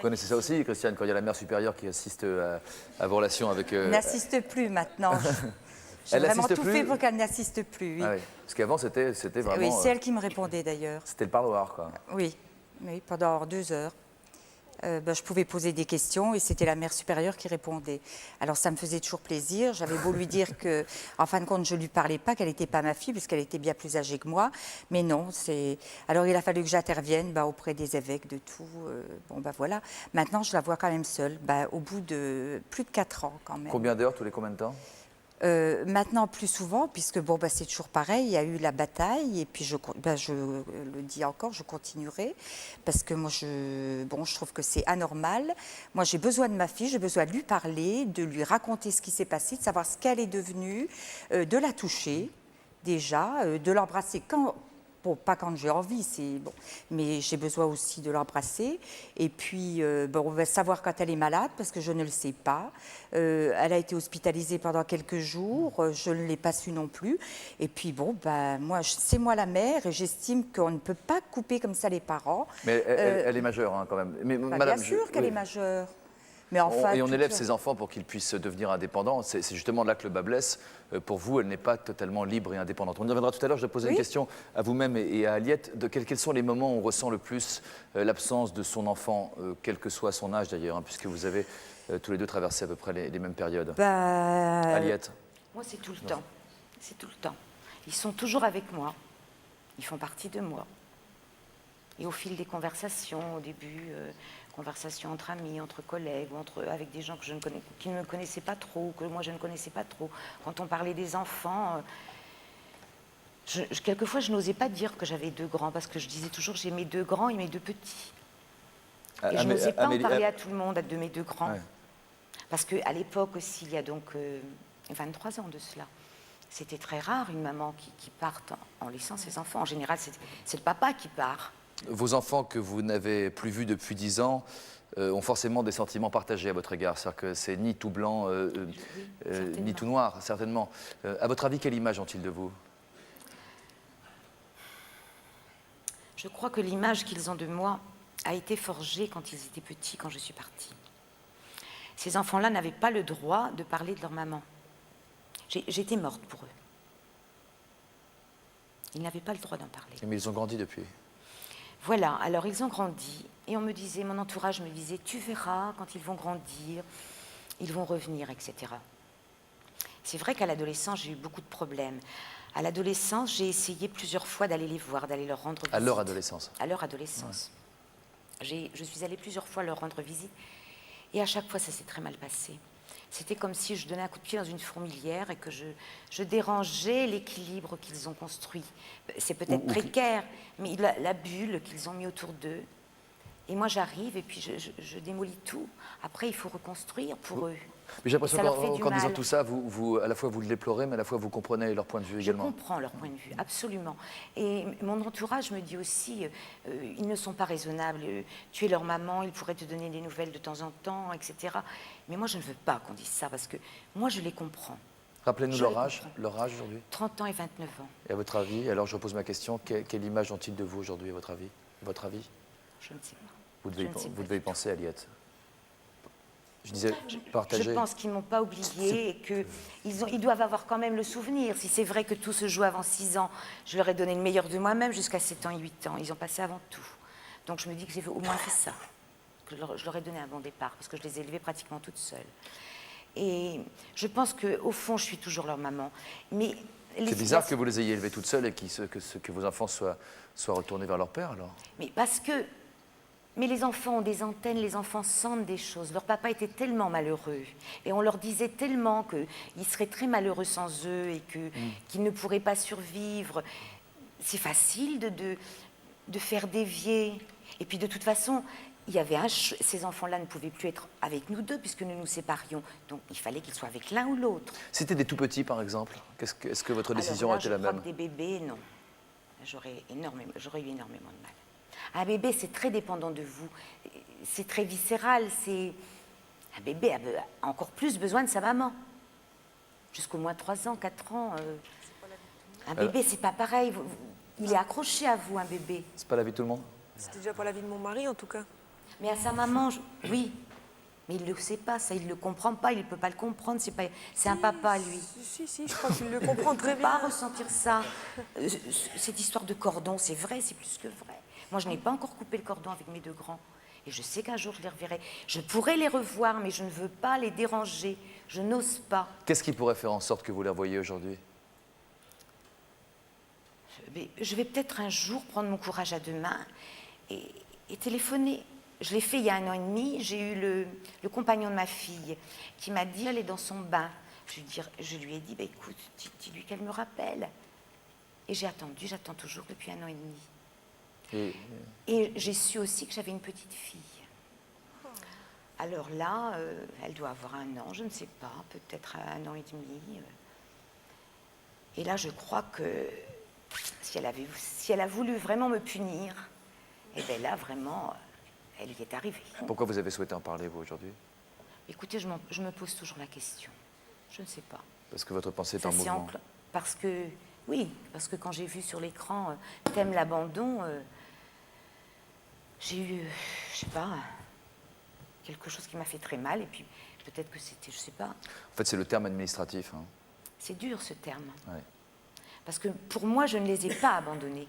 connaissez ça aussi, Christiane, quand il y a la mère supérieure qui assiste à vos relations avec... Elle n'assiste plus maintenant. J'ai Elle vraiment n'assiste tout plus fait pour qu'elle n'assiste plus. Oui, Ah oui. Parce qu'avant, c'était vraiment... oui, c'est elle qui me répondait d'ailleurs. C'était le parloir, quoi. Oui, oui, pendant 2 heures. Je pouvais poser des questions et c'était la mère supérieure qui répondait. Alors ça me faisait toujours plaisir. J'avais beau lui dire que, en fin de compte, je ne lui parlais pas, qu'elle n'était pas ma fille, puisqu'elle était bien plus âgée que moi. Mais non, c'est. Alors il a fallu que j'intervienne auprès des évêques de tout. Voilà. Maintenant, je la vois quand même seule, au bout de plus de 4 ans quand même. Combien d'heures, tous les combien de temps? Maintenant plus souvent, puisque c'est toujours pareil, il y a eu la bataille, et puis je le dis encore, je continuerai, parce que moi je trouve que c'est anormal. Moi j'ai besoin de ma fille, j'ai besoin de lui parler, de lui raconter ce qui s'est passé, de savoir ce qu'elle est devenue, de la toucher déjà, de l'embrasser quand... Bon, pas quand j'ai envie, mais j'ai besoin aussi de l'embrasser. Et puis, on va savoir quand elle est malade, parce que je ne le sais pas. Elle a été hospitalisée pendant quelques jours, je ne l'ai pas su non plus. Et puis, c'est moi la mère, et j'estime qu'on ne peut pas couper comme ça les parents. Mais elle est majeure, hein, quand même. Mais, madame, bien sûr qu'elle est majeure. Mais enfin, on élève ses enfants pour qu'ils puissent devenir indépendants. C'est justement là que le bas blesse. Pour vous, elle n'est pas totalement libre et indépendante. On y reviendra tout à l'heure. Je vais poser une question à vous-même et à Aliette. Quels sont les moments où on ressent le plus l'absence de son enfant, quel que soit son âge d'ailleurs, hein, puisque vous avez tous les deux traversé à peu près les mêmes périodes. Aliette. Moi, c'est tout le temps. C'est tout le temps. Ils sont toujours avec moi. Ils font partie de moi. Et au fil des conversations, au début, conversations entre amis, entre collègues, ou avec des gens qui ne me connaissaient pas trop, que moi je ne connaissais pas trop. Quand on parlait des enfants, quelquefois je n'osais pas dire que j'avais 2 grands, parce que je disais toujours j'ai mes 2 grands et mes 2 petits. Et je n'osais pas en parler à tout le monde, de mes 2 grands. Ouais. Parce qu'à l'époque aussi, il y a donc 23 ans de cela, c'était très rare une maman qui parte en laissant ses enfants. En général, c'est le papa qui part. Vos enfants que vous n'avez plus vus depuis 10 ans ont forcément des sentiments partagés à votre égard. C'est-à-dire que c'est ni tout blanc, ni tout noir, certainement. À votre avis, quelle image ont-ils de vous? Je crois que l'image qu'ils ont de moi a été forgée quand ils étaient petits, quand je suis partie. Ces enfants-là n'avaient pas le droit de parler de leur maman. J'étais morte pour eux. Ils n'avaient pas le droit d'en parler. Mais ils ont grandi depuis. Voilà, alors ils ont grandi et mon entourage me disait, tu verras, quand ils vont grandir, ils vont revenir, etc. C'est vrai qu'à l'adolescence, j'ai eu beaucoup de problèmes. À l'adolescence, j'ai essayé plusieurs fois d'aller les voir, d'aller leur rendre visite. À leur adolescence? À leur adolescence. Ouais. Je suis allée plusieurs fois leur rendre visite et à chaque fois, ça s'est très mal passé. C'était comme si je donnais un coup de pied dans une fourmilière et que je dérangeais l'équilibre qu'ils ont construit. C'est peut-être précaire, mais la bulle qu'ils ont mis autour d'eux. Et moi, j'arrive et puis je démolis tout. Après, il faut reconstruire pour eux. Mais j'ai l'impression qu'en disant tout ça, à la fois vous le déplorez, mais à la fois vous comprenez leur point de vue également. Je comprends leur point de vue, absolument. Et mon entourage me dit aussi, ils ne sont pas raisonnables. Tu es leur maman, ils pourraient te donner des nouvelles de temps en temps, etc. Mais moi, je ne veux pas qu'on dise ça, parce que moi, je les comprends. Rappelez-nous leur âge aujourd'hui. 30 ans et 29 ans. Et à votre avis, alors je repose ma question, quelle image ont-ils de vous aujourd'hui, à votre avis? Je ne sais pas. Vous devez y penser, Aliette. Je disais, partager. Je pense qu'ils ne m'ont pas oublié et qu'ils doivent avoir quand même le souvenir. Si c'est vrai que tout se joue avant 6 ans, je leur ai donné le meilleur de moi-même jusqu'à 7 ans et 8 ans. Ils ont passé avant tout. Donc je me dis que j'ai au moins fait ça, que je leur ai donné un bon départ, parce que je les ai élevés pratiquement toutes seules. Et je pense qu'au fond, je suis toujours leur maman. Mais c'est bizarre que vous les ayez élevées toutes seules et que vos enfants soient retournés vers leur père, alors. Mais les enfants ont des antennes, les enfants sentent des choses. Leur papa était tellement malheureux et on leur disait tellement qu'ils seraient très malheureux sans eux et qu'ils ne pourraient pas survivre. C'est facile de faire dévier. Et puis de toute façon, ces enfants-là ne pouvaient plus être avec nous deux puisque nous nous séparions. Donc il fallait qu'ils soient avec l'un ou l'autre. C'était des tout-petits, par exemple. Est-ce que votre décision a été la même? Je crois que des bébés, non. J'aurais eu énormément de mal. Un bébé, c'est très dépendant de vous. C'est très viscéral. Un bébé a encore plus besoin de sa maman. Jusqu'au moins 3 ans, 4 ans. Un bébé, c'est pas pareil. Il est accroché à vous, un bébé. C'est pas la vie de tout le monde? C'était déjà pas la vie de mon mari, en tout cas. Mais à sa maman, oui. Mais il ne le sait pas, ça, il ne le comprend pas, il ne peut pas le comprendre. C'est un papa, lui. Si, je crois qu'il le comprend Il ne très peut bien. pas ressentir ça. Cette histoire de cordon, c'est vrai, c'est plus que vrai. Moi, je n'ai pas encore coupé le cordon avec mes 2 grands. Et je sais qu'un jour, je les reverrai. Je pourrais les revoir, mais je ne veux pas les déranger. Je n'ose pas. Qu'est-ce qui pourrait faire en sorte que vous les revoyiez aujourd'hui? Je vais peut-être un jour prendre mon courage à 2 mains et téléphoner. Je l'ai fait il y a 1 an et demi. J'ai eu le compagnon de ma fille qui m'a dit elle est dans son bain. Je lui ai dit bah, écoute, dis-lui qu'elle me rappelle. Et j'ai attendu, j'attends toujours depuis 1 an et demi. Et j'ai su aussi que j'avais une petite fille. Alors là, elle doit avoir 1 an, je ne sais pas, peut-être 1 an et demi. Et là, je crois que si elle a voulu vraiment me punir, et bien là, vraiment, elle y est arrivée. Pourquoi vous avez souhaité en parler, vous, aujourd'hui? Écoutez, je me pose toujours la question. Je ne sais pas. Parce que votre pensée est Ça, en mouvement. parce que, oui, parce que quand j'ai vu sur l'écran T'aimes l'abandon, j'ai eu, je sais pas, quelque chose qui m'a fait très mal. Et puis peut-être que c'était, je sais pas. En fait, c'est le terme administratif. Hein. C'est dur ce terme. Ouais. Parce que pour moi, je ne les ai pas abandonnés.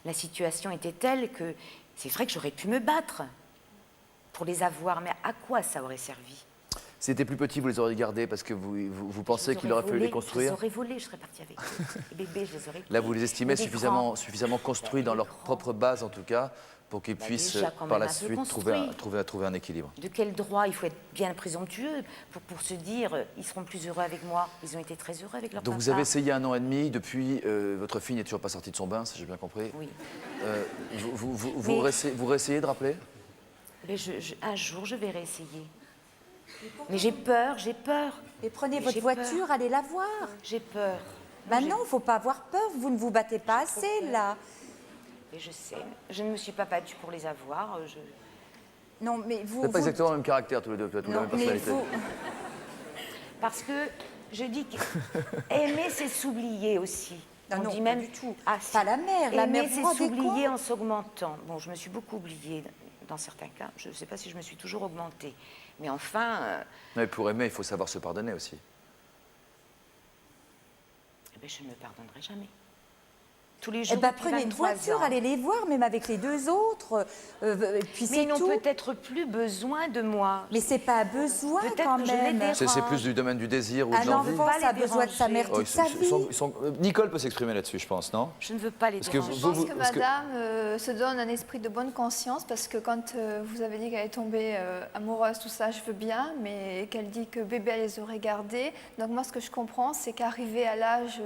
La situation était telle que c'est vrai que j'aurais pu me battre pour les avoir, mais à quoi ça aurait servi? C'était plus petit, vous les auriez gardés parce que vous pensez qu'il aurait fallu les construire? Je les aurais volés, je serais partie avec eux. Les bébés, je les aurais pris. Là, vous les estimez Les suffisamment grands. construits dans leur propre base, en tout cas, pour qu'ils puissent, déjà, quand par même, la un peu suite, construits. trouver un équilibre. De quel droit? Il faut être bien présomptueux pour se dire ils seront plus heureux avec moi. Ils ont été très heureux avec leur Donc papa. vous avez essayé 1 an et demi, depuis, votre fille n'est toujours pas sortie de son bain, si j'ai bien compris. Oui. Vous réessayez de rappeler? Mais un jour, je vais réessayer. Mais j'ai peur, j'ai peur. Et prenez Mais votre j'ai voiture, peur. allez la voir. J'ai peur. Maintenant, il ne faut pas avoir peur, vous ne vous battez pas assez, là. Et je sais, je ne me suis pas battue pour les avoir. Non, mais vous... Vous n'avez pas exactement le même caractère, tous les deux, peut-être, ou la Non, même mais personnalité. vous... Parce que je dis qu'aimer, c'est s'oublier aussi. Non, On non, dit pas même du tout. Ah, si. Pas la mère. La Aimer, mère, vous c'est vous rendez s'oublier compte en s'augmentant. Bon, je me suis beaucoup oubliée dans certains cas. Je ne sais pas si je me suis toujours augmentée. Mais enfin, Mais pour aimer, il faut savoir se pardonner aussi. eh ben, je ne me pardonnerai jamais. Tous les Eh jours, ben, depuis prenez une 23 voiture, ans. allez les voir, même avec les 2 autres. Et puis Mais c'est ils n'ont tout. peut-être plus besoin de moi. Mais c'est pas un besoin Peut-être quand que je les même. dérange. C'est plus du domaine du désir ou de Un l'envie. enfant, pas ça a les besoin de sa mère déranger. Oh, toute sa vie. Nicole peut s'exprimer là-dessus, je pense, non? Je ne veux pas les Parce que déranger. Je pense que parce que- madame se donne un esprit de bonne conscience parce que quand vous avez dit qu'elle est tombée amoureuse, tout ça, je veux bien, mais qu'elle dit que bébé, elle les aurait gardés. Donc moi, ce que je comprends, c'est qu'arriver à l'âge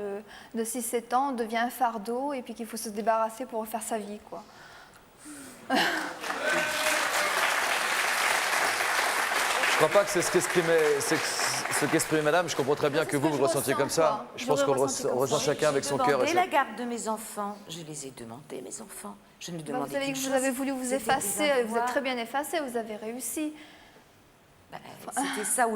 de 6-7 ans, on devient un fardeau et puis qu'il faut se débarrasser pour refaire sa vie, quoi. Je crois pas que c'est ce qu'exprimait madame. Je comprends très bien C'est que ce vous que vous je ressentiez ressens, comme ça. quoi. Je pense qu'on J'aurais ressenti comme ressent ça. chacun avec son cœur. J'ai demandé la garde de mes enfants. Je les ai demandés, mes enfants. Je ne Bah, demandais vous avez, qu'une vous chose, avez voulu vous c'était effacer, des vous êtes avoirs. très bien effacé, vous avez réussi. Bah, c'était ça ou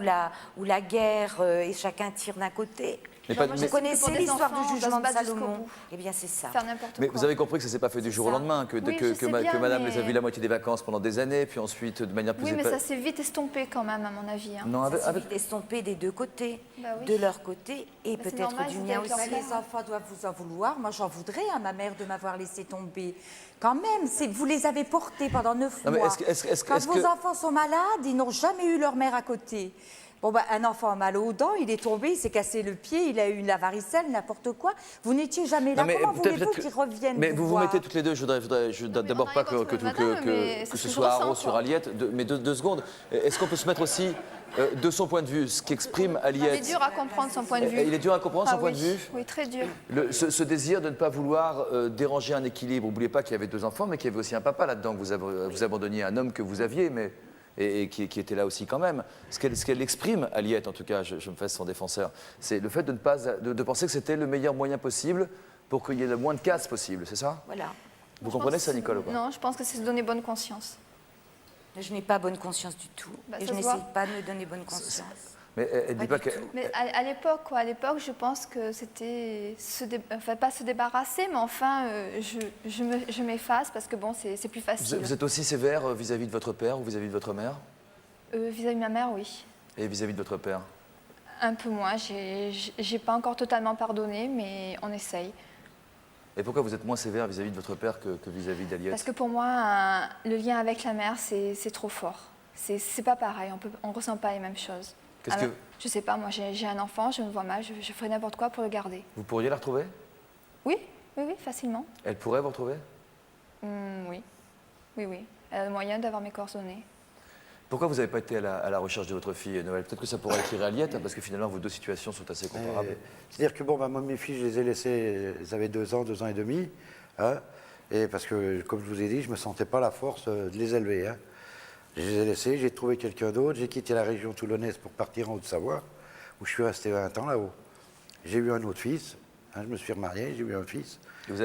la guerre et chacun tire d'un côté. Mais Genre, pas- moi, mais- je Vous connaissez pour des l'histoire enfants, du on doit jugement se de battre jusqu'au Salomon? bout. Eh bien, c'est ça. Faire n'importe Mais quoi. vous avez compris que ça ne s'est pas fait du jour au ça. lendemain, que, Oui, je sais bien, que madame mais- les a vus la moitié des vacances pendant des années, puis ensuite de manière plus Oui, mais épa- ça s'est vite estompé quand même, à mon avis. Hein. Non, Ça avec- s'est avec- vite estompé des 2 côtés, Bah oui. de leur côté et Bah, c'est peut-être normal, du c'était mien avec leur aussi. Les enfants doivent vous en vouloir. Moi, j'en voudrais à ma mère de m'avoir laissé tomber. Quand même, vous les avez portés pendant 9 Non, mais mois. est-ce Quand vos que- enfants sont malades, ils n'ont jamais eu leur mère à côté. Bon, ben, un enfant a mal aux dents, il est tombé, il s'est cassé le pied, il a eu la varicelle, n'importe quoi. Vous n'étiez jamais là. Non, mais Comment peut-être voulez-vous que- qu'ils reviennent Mais vous vous voir mettez toutes les deux, je voudrais mais d'abord on a pas rien contre madame, mais c'est que ce ce que je soit ressens, Haro sur quoi. Aliette, mais 2 secondes. Est-ce qu'on peut se mettre aussi, de son point de vue, ce qu'exprime Il est Aliette? dur à comprendre son point de vue. Il est dur à comprendre son Ah point oui. de vue? Oui, très dur. Ce désir de ne pas vouloir déranger un équilibre. N'oubliez pas qu'il y avait 2 enfants, mais qu'il y avait aussi un papa là-dedans, que vous abandonniez un homme que vous aviez, mais et qui était là aussi quand même. Ce qu'elle exprime, Aliette, en tout cas, je me fais son défenseur, c'est le fait de penser que c'était le meilleur moyen possible pour qu'il y ait le moins de casse possible, c'est ça? Voilà. Vous Je comprenez pense ça, que c'est- Nicole, ou pas? Non, je pense que c'est se donner bonne conscience. Je n'ai pas bonne conscience du tout. Bah, et ça je se n'essaie voit. pas de me donner bonne conscience. Mais elle ne dit pas que... Mais à l'époque, quoi, à l'époque, je pense que c'était, enfin pas se débarrasser, mais enfin, je m'efface parce que bon, c'est plus facile. Vous êtes aussi sévère vis-à-vis de votre père ou vis-à-vis de votre mère? Vis-à-vis de ma mère, oui. Et vis-à-vis de votre père? Un peu moins. J'ai pas encore totalement pardonné, mais on essaye. Et pourquoi vous êtes moins sévère vis-à-vis de votre père que vis-à-vis d'Aliette? Parce que pour moi, le lien avec la mère, c'est trop fort. C'est pas pareil. On ressent pas les mêmes choses. Qu'est-ce que... Je sais pas, moi j'ai un enfant, je me vois mal, je ferai n'importe quoi pour le garder. Vous pourriez la retrouver? Oui, oui, oui, facilement. Elle pourrait vous retrouver? Oui, oui, oui. Elle a le moyen d'avoir mes coordonnées. Pourquoi vous n'avez pas été à la recherche de votre fille, Noël? Peut-être que ça pourrait éclairer Aliette, hein, parce que finalement vos deux situations sont assez comparables. C'est-à-dire que bon, bah, moi, mes filles, je les ai laissées, elles avaient 2 ans, 2 ans et demi. Hein, et parce que, comme je vous ai dit, je ne me sentais pas la force de les élever. Hein. Je les ai laissées, j'ai trouvé quelqu'un d'autre, j'ai quitté la région toulonnaise pour partir en Haute-Savoie, où je suis resté 20 ans là-haut. J'ai eu un autre fils, hein, je me suis remarié, j'ai eu un fils. Et vous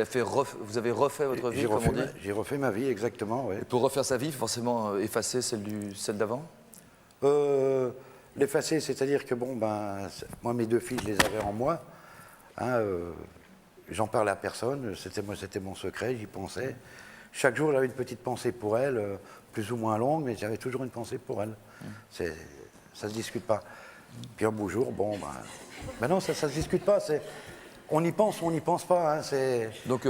avez refait votre vie, comme on dit? J'ai refait ma vie, exactement. Ouais. Et pour refaire sa vie, forcément effacer celle d'avant? L'effacer, c'est-à-dire que bon, ben, moi, mes 2 filles, je les avais en moi. Hein, j'en parlais à personne, c'était mon secret, j'y pensais. Chaque jour, j'avais une petite pensée pour elle, plus ou moins longue, mais j'avais toujours une pensée pour elle. Ça ne se discute pas. Puis un beau jour, bon, ben non, ça ne se discute pas. On y pense ou on n'y pense pas. Hein, donc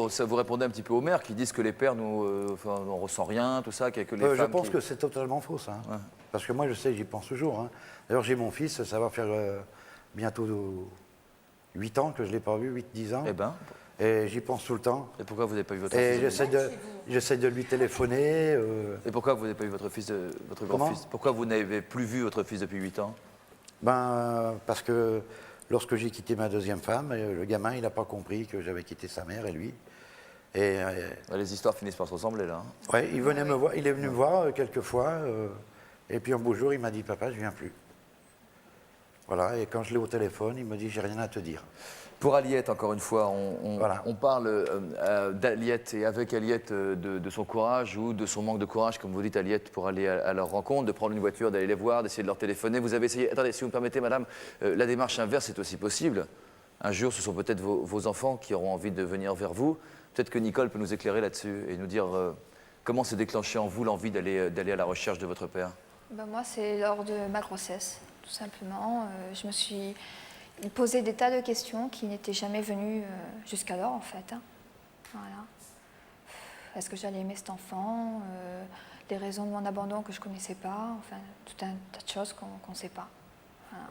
ça vous répondez un petit peu aux mères qui disent que les pères, on ressent rien, tout ça, qu'il y a que les femmes je pense que c'est totalement faux, ça. Hein. Ouais. Parce que moi, je sais, j'y pense toujours. Hein. D'ailleurs, j'ai mon fils, ça va faire bientôt 8 ans que je ne l'ai pas vu, 8-10 ans. Eh ben. Et j'y pense tout le temps. Et pourquoi vous n'avez pas vu votre fils? Et j'essaie de lui téléphoner. Et pourquoi vous n'avez pas vu votre fils, votre grand-fils? Pourquoi vous n'avez plus vu votre fils depuis 8 ans? Ben, parce que lorsque j'ai quitté ma deuxième femme, le gamin, il n'a pas compris que j'avais quitté sa mère et lui. Et, les histoires finissent par se ressembler, là. Hein. Oui, il venait me voir, il est venu me voir quelques fois. Et puis un beau jour, il m'a dit, papa, je ne viens plus. Voilà, et quand je l'ai au téléphone, il me dit, j'ai rien à te dire. Pour Aliette, encore une fois, on parle d'Aliette et avec Aliette de son courage ou de son manque de courage, comme vous dites, Aliette, pour aller à leur rencontre, de prendre une voiture, d'aller les voir, d'essayer de leur téléphoner. Vous avez essayé, attendez, si vous me permettez, madame, la démarche inverse est aussi possible. Un jour, ce sont peut-être vos enfants qui auront envie de venir vers vous. Peut-être que Nicole peut nous éclairer là-dessus et nous dire comment s'est déclenché en vous l'envie d'aller à la recherche de votre père. Ben moi, c'est lors de ma grossesse, tout simplement. Je me suis posé des tas de questions qui n'étaient jamais venues jusqu'alors, en fait. Hein. Voilà. Est-ce que j'allais aimer cet enfant? Les raisons de mon abandon que je ne connaissais pas. Enfin, tout un tas de choses qu'on ne sait pas. Voilà.